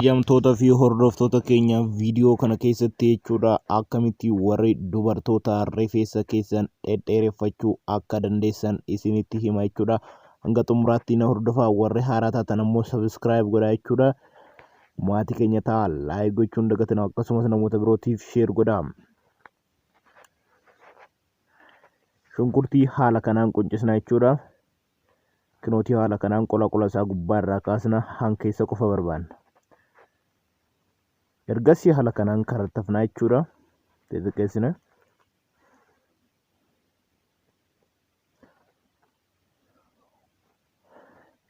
kabajamtoota fi hordoftoota keenya viidiyoo kana keessatti jechuudha akkamitti warri dubartoota rifeensa keessan dhedheereffachuu akka dandeessan isinitti hima jechuudha. Hanga xumuraatti na hordofaa. Warri haaraa taatan ammoo subscribe godhaa jechuudha. Maatii keenya ta'a like gochuun dagatina, akkasumas namoota birootiif share godhaa. Shunkurtii haala kanaan quncisna jechuudha. Kinootii haala kanaan qola isaa gubbaa irraa kaasna hankeessa qofa barbaanna. Ergasii haala kanaan karattafnaa jechuudha. Xixiqqeessina.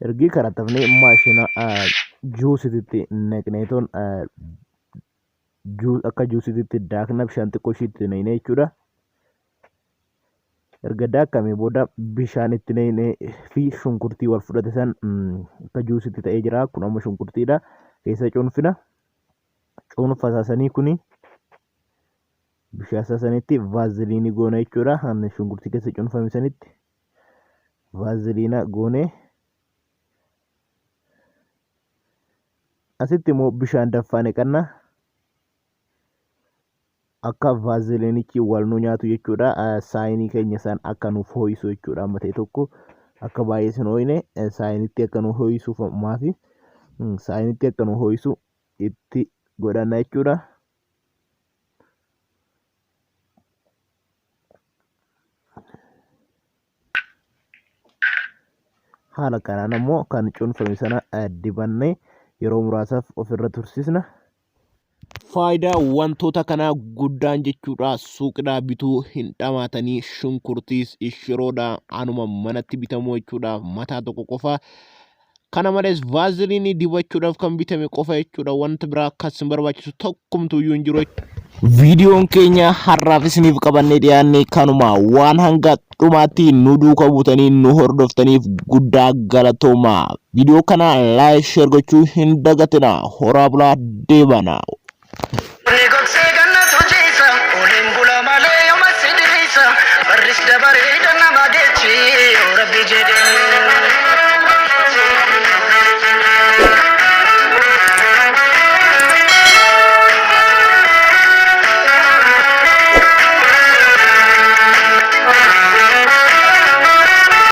Ergi karattafnee maashina juusititti naqneetoon akka juusititti daakna bishaan xiqqoo ishiitti naqnee jechuudha. Erga daakamee booda bishaan itti naqnee fi shunkurtii wal fudhate san akka juusitti ta'ee jira. Kun amma shunkurtiidha. Keessa cuunfina. Cuunfa saasanii kuni bishaan saasanitti vaaziliinii goona jechuudha. Hanni shunkurtii keessa cuunfame sanitti vaaziliina goone. Asitti immoo bishaan danfaa naqanna. Akka vaaziliinichi wal nu nyaatu jechuudha. Saayinii keenya san akka nuuf ho'isu jechuudha. Amma ta'e tokko akka baay'ee sin ho'ine saayinitti akka nu ho'isuuf maafi saayinitti akka nu ho'isu itti godhanna jechuudha. Haala kanaan ammoo kan cuunfame sana dibannee yeroo muraasaaf ofirra tursisna. Faayidaa wantoota kanaa guddaan jechuudha. Suuqidhaa bituu hin dhamaatanii. Shunkurtiis ishiroodhaa anuma manatti bitamu jechuudha. Mataa tokko qofa. Kana malees vaaziliinii dibachuudhaaf kan bitame qofa jechuudha. Wanta biraa akkas hin barbaachisu tokkumtuyyuu hin jiru. Viidiyoon keenya har'aaf isiniif qabannee dhiyaanne kanuma. Waan hanga dhumaatti nu duukaa buutanii nu hordoftaniif guddaa galatoomaa. Viidiyoo kana like share gochuu hin dagatina. Horaa bulaa deebana. Barris dabare